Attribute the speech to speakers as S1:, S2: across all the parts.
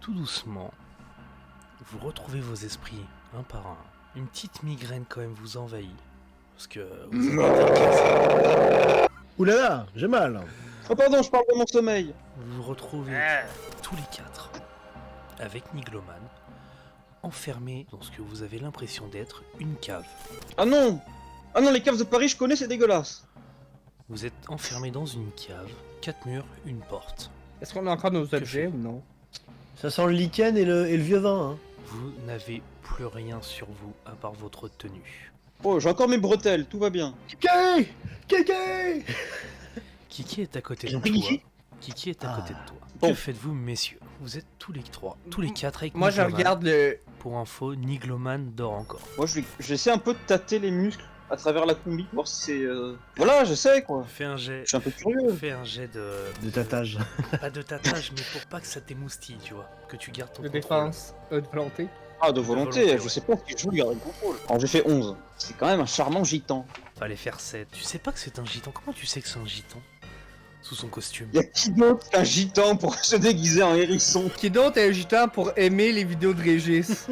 S1: Tout doucement, vous retrouvez vos esprits un par un. Une petite migraine quand même vous envahit. Parce que vous avez été cassé.
S2: Oulala, j'ai mal.
S3: Oh pardon, je parle de mon sommeil.
S1: Vous vous retrouvez tous les quatre avec Nigloman enfermés dans ce que vous avez l'impression d'être une cave.
S3: Ah non! Ah non, les caves de Paris, je connais, c'est dégueulasse.
S1: Vous êtes enfermés dans une cave, 4 murs, une porte.
S4: Est-ce qu'on a encore nos objets ou non?
S2: Ça sent le lichen et le vieux vin, hein.
S1: Vous n'avez plus rien sur vous à part votre tenue.
S3: Oh, j'ai encore mes bretelles, tout va bien.
S2: Kiki Kiki
S1: Kiki est à côté
S2: Ils
S1: de
S2: ont pris
S1: toi.
S2: Kiki
S1: Kiki est à côté de toi.
S3: Bon.
S1: Que faites-vous, messieurs? Vous êtes tous les trois, tous les quatre avec
S4: Moi je
S1: Nigloman.
S4: regarde le...
S1: Pour info, Nigloman dort encore.
S3: Moi, j'essaie un peu de tâter les muscles à travers la combi, voir si c'est... Voilà, j'essaie, quoi.
S1: Fais un jet.
S3: Je suis un peu curieux.
S1: Fais un jet de...
S2: De tatage.
S1: Pas de tâtage, mais pour pas que ça t'émoustille, tu vois. Que tu gardes ton
S4: de
S1: contrôle.
S4: défense, de volonté.
S3: Ah, de volonté,
S1: volonté,
S3: je
S1: ouais.
S3: sais pas si je veux garder le contrôle. Alors, j'ai fait 11. C'est quand même un charmant gitan.
S1: Fallait faire 7. Tu sais pas que c'est un gitan? Comment tu sais que c'est un gitan? Sous son costume.
S3: Y'a qui d'autre qu'un gitan pour se déguiser en hérisson?
S4: Qui d'autre est un gitan pour aimer les vidéos de Régis?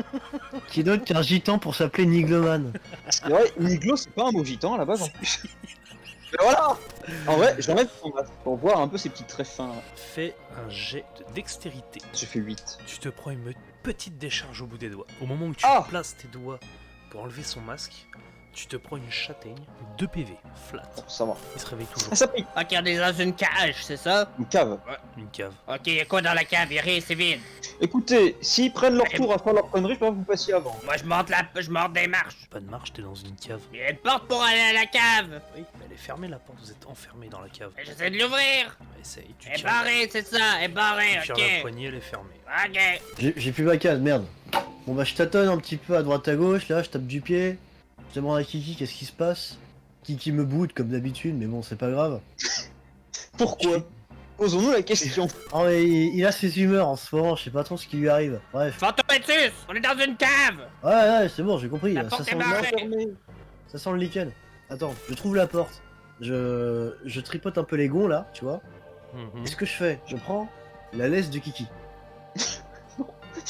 S2: Qui d'autre qu'un gitan pour s'appeler Nigloman?
S3: C'est vrai, Niglo, c'est pas un mot gitan à la base en plus. Mais voilà! En vrai, j'enlève son masque pour voir un peu ses petits traits fins.
S1: Fais un jet de dextérité.
S3: J'ai fait 8.
S1: Tu te prends une petite décharge au bout des doigts. Au moment où tu
S3: Ah
S1: places tes doigts pour enlever son masque, tu te prends une châtaigne, 2 PV, flat.
S3: Bon, ça va.
S1: Il se réveille toujours.
S3: Ah, ça pique.
S5: Ok, on est dans une cage, c'est ça?
S3: Une cave.
S1: Une cave.
S5: Ok, y'a quoi dans la cave? Y'a rien, c'est vide.
S3: Écoutez, s'ils prennent leur tour à faire leur connerie, je peux vous passiez avant.
S5: Moi, je monte des marches.
S1: Pas de marche, t'es dans une cave.
S5: Y'a une porte pour aller à la cave.
S1: Oui, mais elle est fermée la porte, vous êtes enfermés dans la cave.
S5: Et j'essaie de l'ouvrir.
S1: Essaye, tu
S5: Elle est
S1: tires,
S5: barrée, c'est ça, elle est barrée,
S1: tu tires la
S5: ok.
S1: poignée, elle est fermée.
S5: Ok.
S2: J'ai plus ma case, merde. Bon bah je tâtonne un petit peu à droite à gauche, là je tape du pied. Je demande à Kiki qu'est-ce qui se passe. Kiki me boude comme d'habitude, mais bon c'est pas grave.
S3: Pourquoi? Posons-nous la question.
S2: Oh mais il a ses humeurs en ce moment, je sais pas trop ce qui lui arrive. Bref.
S5: Fantometus, on est dans une cave.
S2: Ouais c'est bon, j'ai compris.
S5: La
S2: Ça
S5: porte
S2: sent,
S5: est barrée.
S2: ça sent le lichen. Attends, je trouve la porte. Je tripote un peu les gonds là, tu vois.
S1: Mhm.
S2: Et ce que je fais, je prends la laisse de Kiki.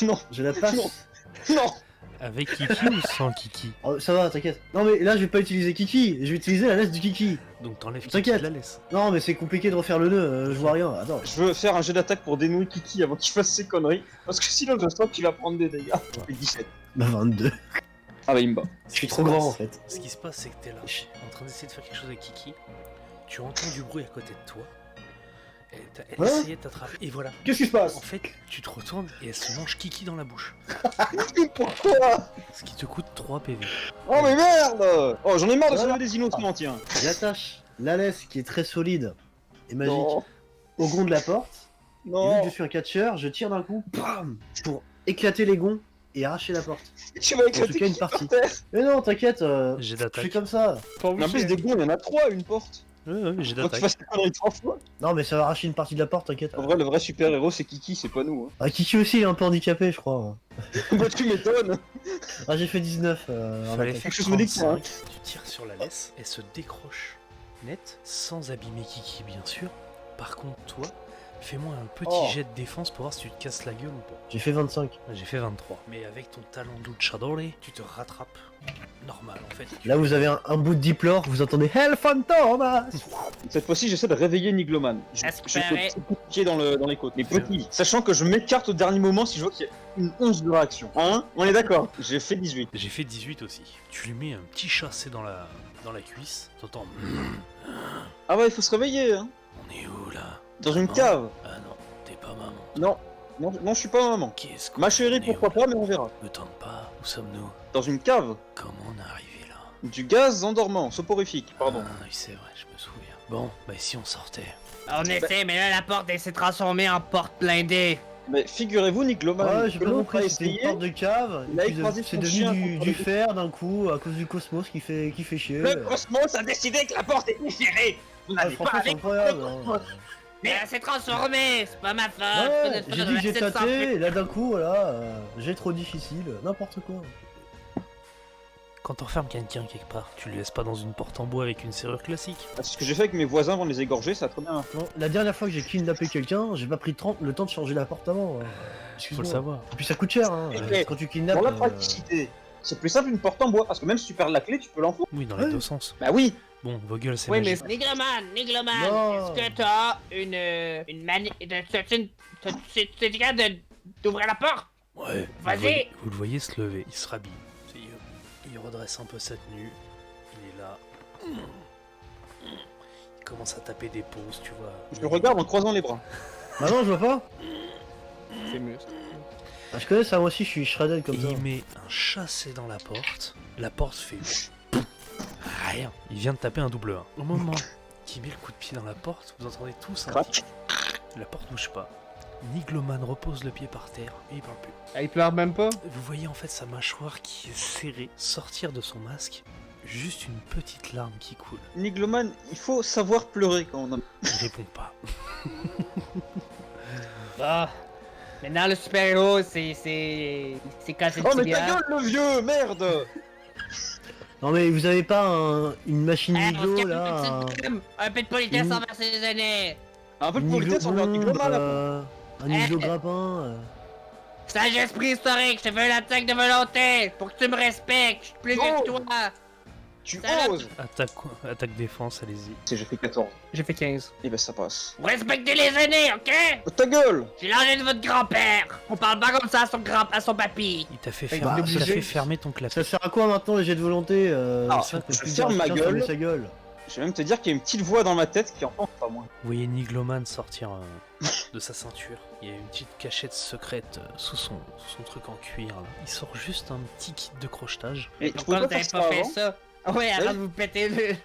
S3: Non,
S2: Je la passe.
S3: non.
S1: Avec Kiki ou sans Kiki?
S2: Oh, ça va, t'inquiète. Non mais là je vais pas utiliser Kiki, je vais utiliser la laisse du Kiki.
S1: Donc t'enlèves Kiki,
S2: T'inquiète.
S1: tu la laisse.
S2: Non mais c'est compliqué de refaire le nœud, je vois rien. Attends.
S3: Je veux faire un jet d'attaque pour dénouer Kiki avant qu'il fasse ses conneries. Parce que sinon, je sens qu'il va prendre des dégâts. Ça fait 17.
S2: Bah 22.
S3: Ah bah il me bat.
S2: Je suis trop grand en fait.
S1: Ce qui se passe, c'est que t'es là, en train d'essayer de faire quelque chose avec Kiki. Tu entends du bruit à côté de toi. Elle
S2: Hein
S1: essayait de t'attraper. Et voilà.
S2: Qu'est-ce qui se
S1: En
S2: passe?
S1: fait, tu te retournes et elle se mange Kiki dans la bouche.
S3: Pourquoi?
S1: Ce qui te coûte 3 PV.
S3: Oh mais merde! Oh j'en ai marre de
S2: Voilà.
S3: sauver des innocents, tiens.
S2: J'attache la laisse qui est très solide et magique
S3: Non.
S2: au gond de la porte. Et vu
S3: Non.
S2: que je suis un catcheur, je tire d'un coup bam, pour éclater les gonds et arracher la porte.
S3: Tu vas
S2: En
S3: éclater
S2: tout cas, une
S3: Kiki par
S2: partie.
S3: terre.
S2: Mais non, t'inquiète,
S1: J'ai
S2: je fais
S1: d'attaque.
S2: comme ça.
S3: Mais en plus des gonds, il y en a 3 une porte.
S1: Ouais, j'ai
S3: Faut que tu
S1: d'attaque.
S3: fasses tes conneries 3 fois.
S2: Non mais ça va arracher une partie de la porte, t'inquiète.
S3: En vrai, le vrai super héros c'est Kiki, c'est pas nous.
S2: Ah, Kiki aussi est un peu handicapé, je crois.
S3: Hein. Bah tu m'étonnes.
S2: Ah, j'ai fait 19 en
S1: Fallait
S2: attaque.
S1: faire
S3: Je me dis que ça,
S1: 35. Tu tires sur la laisse, elle se décroche net, sans abîmer Kiki bien sûr. Par contre, toi, fais-moi un petit
S3: Oh.
S1: jet de défense pour voir si tu te casses la gueule ou pas.
S2: J'ai fait 25.
S1: J'ai fait 23. Mais avec ton talent luchadore, tu te rattrapes. Normal en fait.
S2: Là vous avez un bout de diplore, vous entendez Hell Fantomas.
S3: Cette fois-ci, j'essaie de réveiller Nigloman. Je
S5: Espérez.
S3: fais pied dans les côtes. Mais petit, sachant que je m'écarte au dernier moment si je vois qu'il y a une once de réaction. Hein? On est d'accord? J'ai fait 18.
S1: J'ai fait 18 aussi. Tu lui mets un petit chassé dans la cuisse. T'entends.
S3: Ah ouais, il faut se réveiller, hein.
S1: On est où là?
S3: Dans une
S1: Maman?
S3: cave.
S1: Ah non, t'es pas maman.
S3: Non. Non, je suis pas maman.
S1: Qu'est-ce qu'on
S3: Ma chérie,
S1: est
S3: pourquoi
S1: où,
S3: pas, mais on verra.
S1: Me tente pas. Où sommes-nous?
S3: Dans une cave.
S1: Comment on est arrivé là?
S3: Du gaz endormant, soporifique, pardon.
S1: Ah, oui, c'est vrai, je me souviens. Bon, bah si on sortait.
S5: On essaie, mais là, la porte, elle s'est transformée en porte blindée.
S3: Mais figurez-vous, Nigloman,
S2: Ouais, j'ai
S3: que
S2: pas
S3: l'autre a
S2: compris, c'était une
S3: essayé.
S2: porte de cave,
S3: il a
S2: et puis
S3: écrasé
S2: c'est
S3: son chien
S2: devenu
S3: contre
S2: du
S3: le-
S2: fer d'un coup à cause du cosmos qui fait chier.
S5: Le cosmos a décidé que la porte est déchirée. Vous
S2: Ah,
S5: n'avez pas
S2: franchement c'est
S5: avec
S2: incroyable.
S5: le
S2: hein.
S5: cosmos. Mais elle s'est transformée, c'est pas ma faute.
S2: Ouais,
S5: Peut-être
S2: j'ai
S5: que
S2: dit que j'ai
S5: j'aurais peut-être
S2: tâté, et là d'un coup, voilà, j'ai trop difficile, n'importe quoi.
S1: Quand t'enfermes quelqu'un quelque part, tu le laisses pas dans une porte en bois avec une serrure classique.
S3: Ah, c'est ce que j'ai fait avec mes voisins avant de les égorger, ça a très bien.
S2: Non, la dernière fois que j'ai kidnappé quelqu'un, j'ai pas pris le temps de changer la porte avant.
S1: Faut le
S2: Excuse-moi.
S1: savoir.
S2: Et puis ça coûte cher, hein.
S3: Mais
S2: Quand tu kidnappes.
S3: Pour la praticité, c'est plus simple une porte en bois, parce que même si tu perds la clé, tu peux l'enfoncer.
S1: Oui, dans les
S2: Ouais.
S1: deux sens.
S3: Bah oui.
S1: Bon, vos gueules, c'est
S4: Oui,
S1: magique.
S4: mais
S5: Nigloman,
S2: Non.
S5: est-ce que t'as une manie... T'es capable d'ouvrir la porte?
S1: Ouais,
S5: Vas-y.
S1: vous le voyez se lever, il se rhabille. Il redresse un peu sa tenue. Il est là. Il commence à taper des pauses, tu vois.
S3: Je le regarde en croisant les bras.
S2: Bah non, je vois pas.
S4: c'est mieux.
S2: Ah, je connais ça, moi aussi, je suis shredded
S1: Et
S2: comme ça.
S1: il met un chassé dans la porte. La porte fait... Rien. Il vient de taper un double 1. Au moment qu'il met le coup de pied dans la porte, vous entendez tous un...
S3: Crac.
S1: La porte bouge pas. Nigloman repose le pied par terre et il parle plus.
S4: Ah, il pleure même pas?
S1: Vous voyez en fait sa mâchoire qui est serrée sortir de son masque. Juste une petite larme qui coule.
S3: Nigloman, il faut savoir pleurer quand on a...
S1: Il répond pas.
S5: Bah... Maintenant, le super-héros, c'est cassé le
S3: Oh mais ta
S5: tibia.
S3: gueule le vieux, merde.
S2: Non, mais vous avez pas une machine
S5: Eh, on se
S2: Niglo
S5: calme,
S2: là
S5: petite crème. Un peu de politesse
S2: Mmh.
S5: envers ses aînés.
S3: Un peu de
S2: Un
S3: politesse envers
S2: bombe,
S3: Nigloman là.
S2: un Niglo grappin.
S5: Sagesse préhistorique, je te fais une attaque de volonté. Pour que tu me respectes, je suis plus vieux que toi.
S3: Tu
S5: Salope.
S3: oses.
S1: Attaque défense, allez-y.
S3: Si j'ai fait 14.
S4: J'ai fait 15.
S3: Et ben ça passe.
S5: Vous respectez les aînés, ok?
S3: Oh, ta gueule.
S5: J'ai l'âge de votre grand-père. On parle pas comme ça à son papy.
S1: Il t'a fait,
S4: Bah,
S1: il t'a
S2: obligé.
S1: fait fermer ton clavier.
S2: Ça sert à quoi maintenant les jets de volonté
S3: Ah,
S2: si on peut
S3: je
S2: plus
S3: ferme
S2: dire
S3: ma
S2: tiens,
S3: gueule.
S2: fermez sa gueule.
S3: Je vais même te dire qu'il y a une petite voix dans ma tête qui entend pas moi.
S1: Vous voyez Nigloman sortir de sa ceinture. Il y a une petite cachette secrète sous son truc en cuir. Là. Il sort juste un petit kit de crochetage.
S3: Et tu
S5: Pourquoi
S3: pouvais
S5: vous
S3: pas
S5: avez
S3: faire
S5: pas
S3: ça
S5: fait
S3: avant.
S5: ça? Ouais, arrête de vous péter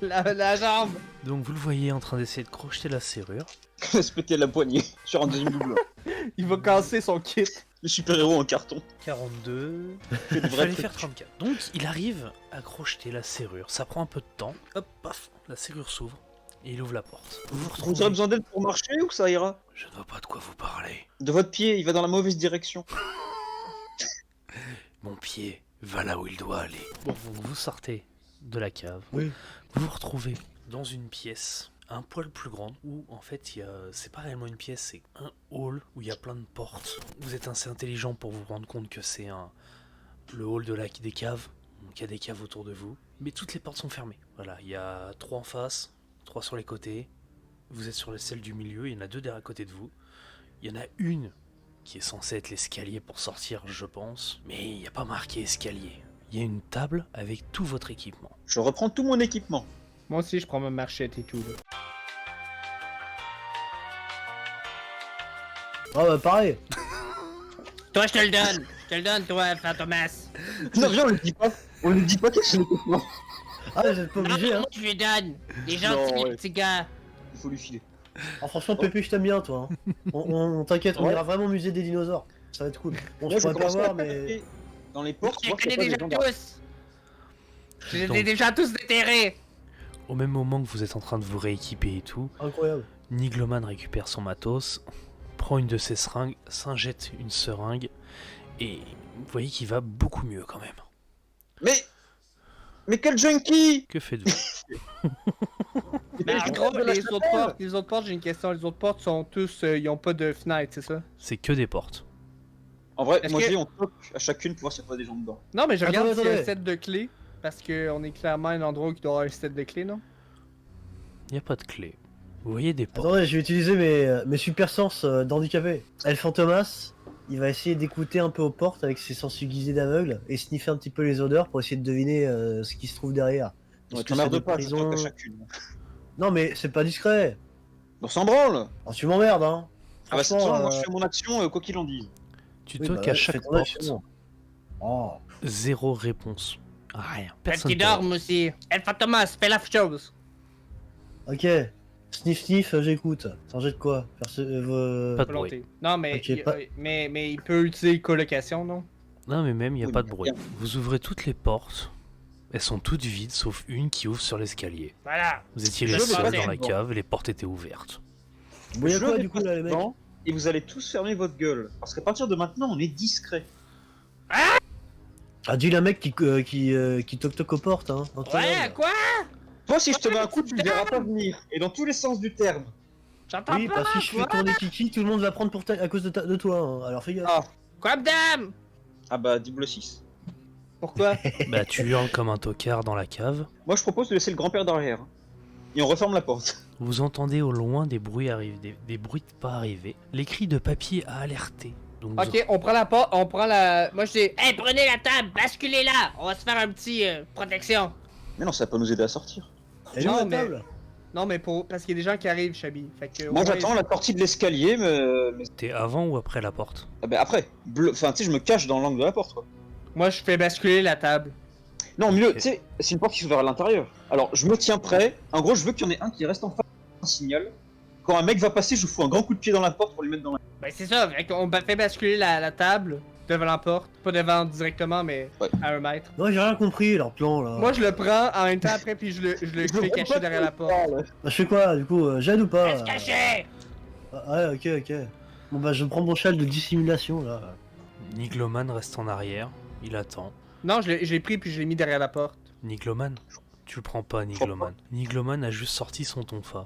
S5: la jambe.
S1: Donc vous le voyez en train d'essayer de crocheter la serrure.
S3: Se péter la poignée sur un deuxième double.
S4: Il va casser son kit.
S3: Le super-héros en carton.
S1: 42.
S3: C'est
S1: Il
S3: des vrais
S1: fallait
S3: trucs.
S1: faire 34. Donc il arrive à crocheter la serrure. Ça prend un peu de temps. Hop, paf, la serrure s'ouvre. Et il ouvre la porte. Vous vous
S3: Vous aurez
S1: retrouvez.
S3: besoin d'aide pour marcher ou ça ira?
S1: Je ne vois pas de quoi vous parlez.
S3: De votre pied, il va dans la mauvaise direction.
S1: Mon pied va là où il doit aller. Bon, donc vous sortez de la cave.
S2: Oui.
S1: Vous vous retrouvez dans une pièce un poil plus grande où en fait c'est pas réellement une pièce, c'est un hall où il y a plein de portes. Vous êtes assez intelligent pour vous rendre compte que c'est le hall des caves. Donc il y a des caves autour de vous, mais toutes les portes sont fermées. Voilà, il y a 3 en face, 3 sur les côtés. Vous êtes sur celle du milieu, il y en a 2 derrière à côté de vous. Il y en a une qui est censée être l'escalier pour sortir, je pense, mais il n'y a pas marqué escalier. Il y a une table avec tout votre équipement.
S3: Je reprends tout mon équipement.
S4: Moi aussi, je prends ma marchette et tout. Là.
S2: Ah bah pareil.
S5: Toi, je te le donne. Je te le donne, toi, Fantomas.
S3: Non, viens, on le dit pas. On ne dit pas que c'est l'équipement.
S2: Ah, vous êtes pas
S5: Non,
S2: obligé,
S5: mais
S2: hein.
S5: moi, je lui donne. Les gens,
S3: Non,
S5: c'est
S3: ouais.
S5: les petits gars.
S3: Il faut lui filer.
S2: Ah, franchement, Pépé, je t'aime bien, toi. Hein. On t'inquiète, on
S3: Ouais.
S2: ira vraiment au musée des dinosaures. Ça va être cool. On
S3: Moi,
S2: se
S3: je
S2: pourrait pas
S3: commence à
S2: voir, mais.
S3: taper dans les portes,
S5: Je les
S3: voir qu'il y
S5: connais
S3: a pas
S5: déjà
S3: des gens
S5: tous. Je les
S1: Donc-
S5: ai déjà tous déterrés.
S1: Au même moment que vous êtes en train de vous rééquiper et tout,
S2: Incroyable.
S1: Nigloman récupère son matos, prend une de ses seringues, s'injecte une seringue, et vous voyez qu'il va beaucoup mieux quand même.
S3: Mais quel junkie!
S1: Que faites-vous?
S5: Mais
S3: Je
S5: en
S3: crois
S5: gros,
S3: de la chapelle.
S4: Les autres portes, j'ai une question. Les autres portes sont tous. Ils ont pas de fenêtre, c'est ça?
S1: C'est que des portes.
S3: En vrai,
S4: Est-ce
S3: moi
S4: que-
S3: je dis on toque à chacune pour voir s'il n'y a pas des gens dedans.
S4: Non, mais je regarde
S2: Attendez,
S4: s'il y a un
S2: attendez.
S4: set de clés. Parce qu'on est clairement un endroit où il doit y avoir un set de clés, non?
S1: Il n'y a pas de clé. Vous voyez des portes.
S2: Attendez, je vais utiliser mes super sens d'handicapé. Thomas, il va essayer d'écouter un peu aux portes avec ses sens aiguisés d'aveugle et sniffer un petit peu les odeurs pour essayer de deviner ce qui se trouve derrière. Est-ce
S3: Ouais,
S2: que
S3: t'emmerdes
S2: c'est des
S3: pas, je
S2: prisons
S3: toque à chacune.
S2: Non, mais c'est pas discret.
S3: On s'en branle!
S2: Alors, tu m'emmerdes, hein.
S3: Ah bah c'est
S2: Franchement,
S3: ça, moi je fais mon action quoi qu'il en dise.
S1: Tu
S2: oui,
S1: toques
S2: bah,
S1: à chaque
S2: fais ton
S1: porte,
S2: action. Oh.
S1: 0 réponse. Rien.
S5: Faites
S1: Personne
S5: qu'ils
S1: te répond.
S5: dorment aussi. El Fantomas, fais la chose.
S2: Ok. Sniff, j'écoute. Sans jet de quoi
S1: Pas de bruit.
S4: Volonté. Non, mais,
S2: Ok, pas-
S4: mais il peut utiliser colocation, non?
S1: Non mais même, il n'y a
S3: Oui,
S1: pas de
S3: mais
S1: bruit.
S3: bien.
S1: Vous ouvrez toutes les portes. Elles sont toutes vides, sauf une qui ouvre sur l'escalier.
S5: Voilà.
S1: Vous étiez
S3: Je
S1: les
S3: vais
S1: seuls
S3: passer
S1: dans la
S3: devant.
S1: cave et les portes étaient ouvertes.
S2: Bon, y'a
S3: Je
S2: quoi
S3: vais
S2: du coup là, les mecs?
S3: devant, et vous allez tous fermer votre gueule. Parce qu'à partir de maintenant, on est discret.
S2: Ah, dis la mec qui toque aux portes, hein. dans ton
S5: Ouais,
S2: œil.
S5: quoi?
S3: Toi, si je te mets un coup, tu ne verras pas venir. Et dans tous les sens du terme.
S5: J'entends
S2: Oui,
S5: pas,
S2: bah si je fais tourner Kiki, tout le monde va prendre à cause de toi, hein. Alors fais gaffe.
S3: Ah,
S5: quoi, madame?
S3: ah bah, double 6.
S4: Pourquoi?
S1: Bah, tu hurles comme un tocard dans la cave.
S3: Moi, je propose de laisser le grand-père derrière. Et on referme la porte.
S1: Vous entendez au loin des bruits arriver, des bruits de pas arriver. Les cris de papier a alerté. Donc vous-
S4: Ok, on prend la porte, on prend la. Moi je dis.
S5: Hey, prenez la table, basculez-la! On va se faire un petit protection.
S3: Mais non, ça va pas nous aider à sortir.
S2: Elle est où
S4: Non,
S2: la
S4: mais-
S2: table?
S4: Non, mais pour. Parce qu'il y a des gens qui arrivent, Chabi. Fait que.
S3: Moi,
S4: ouais,
S3: j'attends la sortie de l'escalier, mais...
S1: T'es avant ou après la porte?
S3: Ah bah, après. Enfin, tu sais, je me cache dans l'angle de la porte, quoi.
S4: Moi je fais basculer la table.
S3: Non, au milieu,
S1: Ok.
S3: tu sais, c'est une porte qui s'ouvre vers l'intérieur. Alors, je me tiens prêt. En gros, je veux qu'il y en ait un qui reste en face un signal. Quand un mec va passer, je fous un grand coup de pied dans la porte pour lui mettre dans la...
S5: Ben, c'est ça, fait qu'on
S4: On fait basculer la table devant la porte. Pas devant directement, mais
S3: Ouais.
S4: à 1 mètre.
S2: Non, j'ai rien compris, leur plan là.
S4: Moi je le prends en même temps après, puis je le fais cacher derrière la porte.
S2: Bah, je fais quoi du coup? J'aide ou pas?
S5: Reste caché!
S2: Ah, ouais, ok. Bon bah je prends mon châle de dissimulation là.
S1: Nigloman reste en arrière. Il attend.
S4: Non, je l'ai pris, puis je l'ai mis derrière la porte.
S1: Nigloman? Tu le prends pas, Nigloman. Nigloman a juste sorti son tonfa.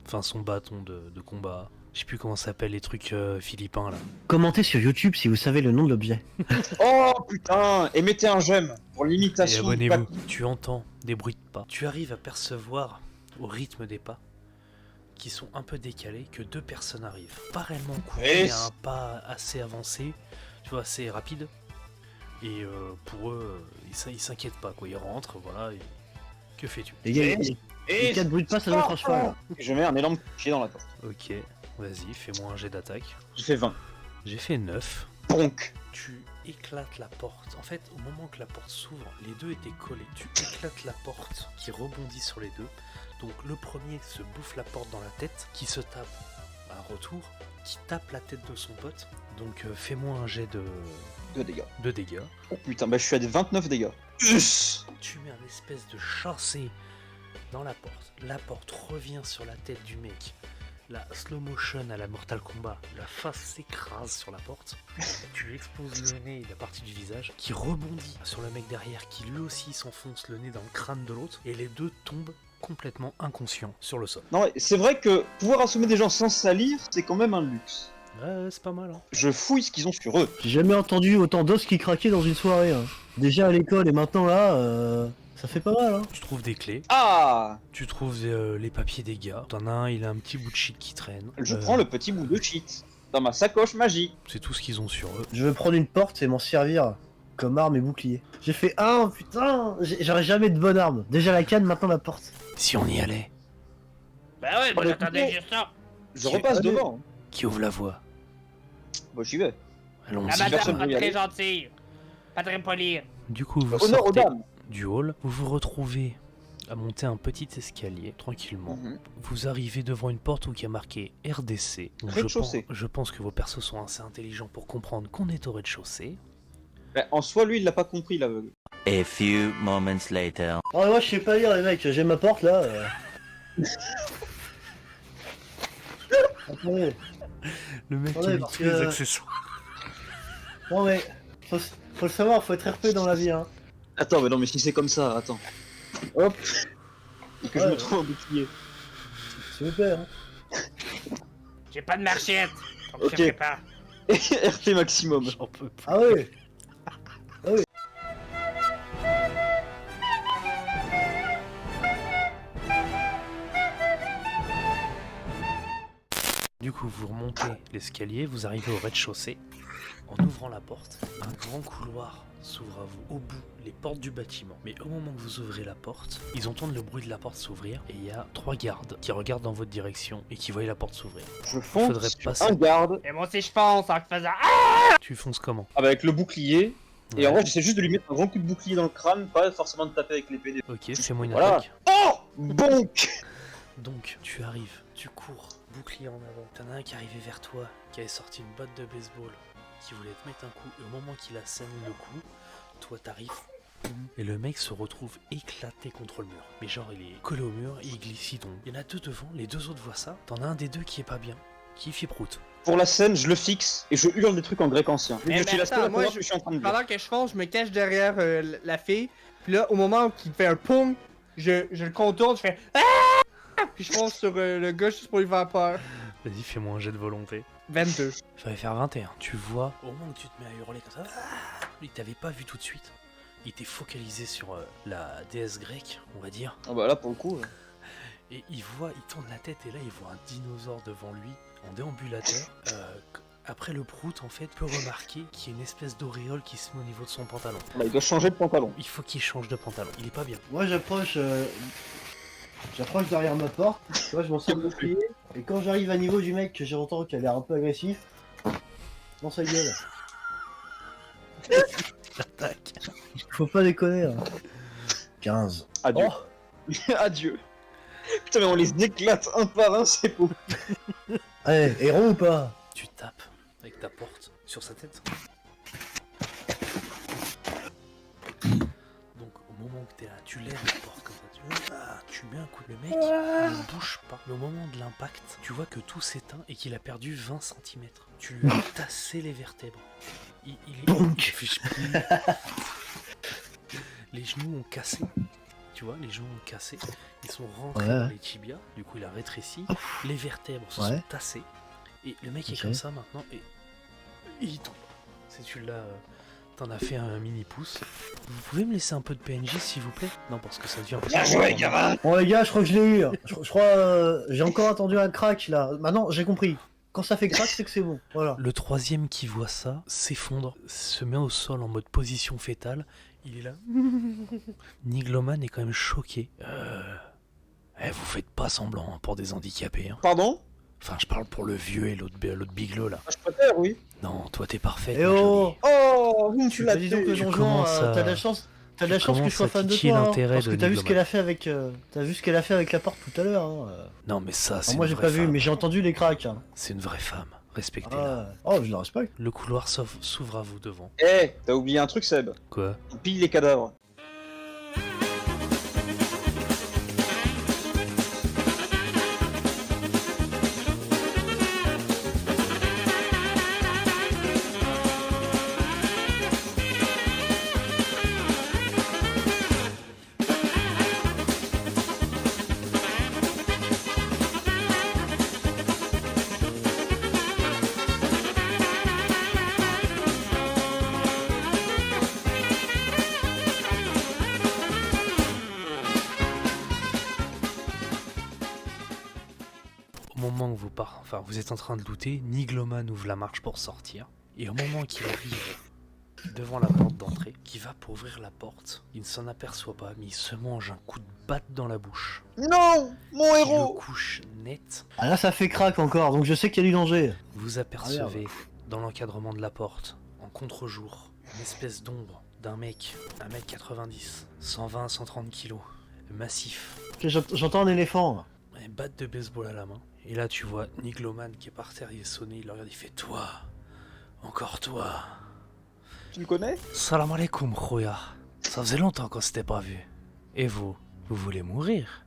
S1: Enfin, son bâton de combat. Je sais plus comment ça s'appelle les trucs philippins là.
S2: Commentez sur YouTube si vous savez le nom de l'objet.
S3: Oh, putain. Et mettez un j'aime pour
S1: Et
S3: l'imitation. du
S1: abonnez-vous.
S3: papy.
S1: Tu entends des bruits de pas. Tu arrives à percevoir au rythme des pas qui sont un peu décalés que deux personnes arrivent. Pas réellement courant,
S3: Et
S1: mais un pas assez avancé, tu vois, assez rapide. Et pour eux, ils s'inquiètent pas quoi. Ils rentrent, voilà. Et... Que fais-tu?
S2: Les gars,
S3: Et-
S2: les 4 bruits de pas ça doit être un cheval. là.
S3: Je mets un énorme pied dans la porte.
S1: Ok, vas-y, fais-moi un jet d'attaque.
S3: J'ai fait 20.
S1: J'ai fait 9.
S3: Ponk.
S1: Tu éclates la porte. En fait, au moment que la porte s'ouvre, les deux étaient collés. Tu éclates la porte qui rebondit sur les deux. Donc le premier se bouffe la porte dans la tête, qui se tape un retour, qui tape la tête de son pote. Donc fais-moi un jet
S3: 2 dégâts.
S1: de dégâts.
S3: Oh putain, bah je suis à des 29 dégâts. Us.
S1: Tu mets un espèce de chassé dans la porte. La porte revient sur la tête du mec. La slow motion à la Mortal Kombat, la face s'écrase sur la porte. Tu lui exploses le nez et la partie du visage qui rebondit sur le mec derrière qui lui aussi s'enfonce le nez dans le crâne de l'autre et les deux tombent complètement inconscients sur le sol.
S3: Non, ouais, c'est vrai que pouvoir assommer des gens sans salir, c'est quand même un luxe.
S1: Ouais, c'est pas mal hein.
S3: Je fouille ce qu'ils ont sur eux.
S2: J'ai jamais entendu autant d'os qui craquaient dans une soirée. Hein. Déjà à l'école et maintenant là, ça fait pas mal. Hein.
S1: Tu trouves des clés,
S3: Ah.
S1: tu trouves les papiers des gars. T'en as un, il a un petit bout de shit qui traîne.
S3: Je prends le petit bout de shit dans ma sacoche magique.
S1: C'est tout ce qu'ils ont sur eux.
S2: Je veux prendre une porte et m'en servir comme arme et bouclier. J'ai fait un putain, j'aurais jamais de bonne arme. Déjà la canne, maintenant la porte.
S1: Si on y allait,
S5: Ben ouais, moi
S3: Oh,
S5: j'attendais
S3: le
S5: juste ça.
S3: Je repasse
S2: Allez.
S3: devant.
S1: qui ouvre la voie?
S3: Bah j'y vais.
S1: Allons-y.
S5: La
S3: Si personne
S5: madame,
S3: veut y
S5: pas très
S3: aller.
S5: gentille. Pas très polie.
S1: Du coup, vous
S3: Honneur aux
S1: sortez
S3: dames.
S1: du hall, vous vous retrouvez à monter un petit escalier tranquillement.
S3: Mhm.
S1: Vous arrivez devant une porte où il y a marqué RDC. Donc
S3: Rez-de-chaussée.
S1: je pense que vos persos sont assez intelligents pour comprendre qu'on est au rez-de-chaussée.
S3: Bah, en soi, lui, il l'a pas compris, l'aveugle.
S6: A few moments later.
S2: Oh moi je sais pas lire les mecs, j'ai ma porte là. Attendez.
S1: Le mec
S2: Ouais,
S1: qui met
S2: parce
S1: tous les
S2: que-
S1: accessoires.
S2: Non mais faut le savoir, faut être RP dans la vie hein.
S3: Attends, mais non, mais si c'est comme ça, attends. Hop. Et que je
S2: Ouais,
S3: me trouve un bouclier.
S2: S'il vous plaît hein.
S5: J'ai pas de marchette. Donc
S3: Ok.
S5: je ferai pas.
S3: RT maximum.
S1: J'en peux plus.
S2: Ah oui.
S1: Du coup, vous remontez l'escalier, vous arrivez au rez-de-chaussée. En ouvrant la porte, un grand couloir s'ouvre à vous, au bout, les portes du bâtiment. Mais au moment que vous ouvrez la porte, ils entendent le bruit de la porte s'ouvrir et il y a 3 gardes qui regardent dans votre direction et qui voient la porte s'ouvrir.
S3: Je
S1: Faudrait
S3: fonce sur
S1: passer.
S3: un garde
S5: Et moi aussi je pense en faisant. Ah!
S1: Tu fonces comment?
S3: avec le bouclier. Et
S1: Ouais.
S3: en vrai, j'essaie juste de lui mettre un grand coup de bouclier dans le crâne, pas forcément de taper avec l'épée.
S1: Ok, fais-moi une
S3: Voilà.
S1: attaque.
S3: Oh bonk.
S1: Donc, tu arrives, tu cours, bouclier en avant. T'en as un qui arrivait vers toi, qui avait sorti une botte de baseball, qui voulait te mettre un coup. Et au moment qu'il a saigné le coup, toi t'arrives, boum, et le mec se retrouve éclaté contre le mur. Mais genre, il est collé au mur et il glisse. Donc, il y en a deux devant, les deux autres voient ça. T'en as un des deux qui est pas bien. Kiffy Prout.
S3: Pour la scène, je le fixe et je hurle des trucs en grec ancien.
S4: Mais
S3: je suis la
S4: attends,
S3: seule à
S4: moi,
S3: savoir ce que je suis en train de dire.
S4: Pendant que je fonce, je me cache derrière la fille. Puis là, au moment où il fait un pong, je le contourne, je fais ah! Puis je fonce sur le gars juste pour lui faire peur.
S1: Vas-y, fais-moi un jet de volonté.
S4: 22.
S1: Fallait faire 21. Tu vois, au moment où tu te mets à hurler comme ça, il t'avait pas vu tout de suite. Il était focalisé sur la déesse grecque, on va dire.
S3: Ah bah là, pour le coup.
S1: Et il tourne la tête et là il voit un dinosaure devant lui, en déambulateur. Après le prout, en fait, peut remarquer qu'il y a une espèce d'auréole qui se met au niveau de son pantalon.
S3: Là, il doit changer de pantalon.
S1: Il faut qu'il change de pantalon, il est pas bien.
S2: Moi j'approche derrière ma porte, tu vois, je m'en sors de bouclier, et quand j'arrive à niveau du mec que j'entends qui a l'air un peu agressif, dans sa gueule.
S1: Attaque.
S2: Faut pas déconner hein. 15.
S3: Adieu.
S2: Oh
S3: Adieu. Putain, mais on les éclate un par un, c'est beau.
S2: Allez, héros ou pas?
S1: Tu tapes avec ta porte sur sa tête. Donc au moment où t'es là, tu lèves la porte comme ça, tu mets un coup, le mec ne bouge pas. Mais au moment de l'impact, tu vois que tout s'éteint et qu'il a perdu 20 cm. Tu lui as tassé les vertèbres. Il fiche plus. Les genoux ont cassé. Tu vois, les genoux ont cassé. Ils sont rentrés dans les tibias. Du coup, il a rétréci. Les vertèbres se sont tassées. Et le mec est comme ça maintenant. Et il tombe. Si tu l'as... T'en as fait un mini pouce. Vous pouvez me laisser un peu de PNJ s'il vous plaît? Non, parce que ça devient...
S3: Bien joué, gamin.
S2: Bon les gars, je crois que je l'ai eu. Je crois j'ai encore attendu un crack là. Maintenant, j'ai compris. Quand ça fait crack, c'est que c'est bon. Voilà.
S1: Le troisième qui voit ça s'effondre, se met au sol en mode position fétale. Il est là. Nigloman est quand même choqué. Vous faites pas semblant hein, pour des handicapés. Hein.
S3: Pardon?
S1: Enfin, je parle pour le vieux et l'autre biglo là.
S3: Ah, je préfère, oui.
S1: Non, toi t'es parfait.
S2: Eh oh
S3: Oh,
S2: Tu l'as dit donc le
S1: Tu
S2: donjon,
S1: commences à-
S2: t'as de la chance. T'as de la
S1: tu
S2: chance que je sois
S1: commences à
S2: fan de
S1: titiller
S2: toi, hein,
S1: l'intérêt
S2: parce que
S1: de
S2: t'as vu ce
S1: Nigloman.
S2: qu'elle a fait avec, t'as vu ce qu'elle a fait avec la porte tout à l'heure. Hein.
S1: Non, mais ça, c'est
S2: Moi
S1: une
S2: j'ai
S1: vraie
S2: pas vu,
S1: femme.
S2: mais j'ai entendu les cracks. Hein.
S1: C'est une vraie femme. Respectez-la.
S2: Ah. Oh, je la respecte.
S1: Le couloir s'ouvre à vous devant.
S3: Eh, t'as oublié un truc, Seb.
S1: Quoi?
S3: On pille les cadavres.
S1: Au moment où vous êtes en train de looter, Nigloman ouvre la marche pour sortir. Et au moment qu'il arrive devant la porte d'entrée, qu'il va pour ouvrir la porte, il ne s'en aperçoit pas, mais il se mange un coup de batte dans la bouche.
S3: Non, mon
S1: Il
S3: héros.
S1: le couche net.
S2: Ah là ça fait crack encore, donc je sais qu'il y a du danger.
S1: Vous apercevez dans l'encadrement de la porte, en contre-jour, une espèce d'ombre d'un mec, 1m90, 120-130 kg, massif,
S2: Ok, j'entends un éléphant.
S1: une batte de baseball à la main. Et là tu vois Nigloman qui est par terre, il est sonné, il le regarde, il fait toi, encore toi.
S3: Tu me connais?
S1: Salam alaikum, Khoya. Ça faisait longtemps qu'on s'était pas vu. Et vous voulez mourir?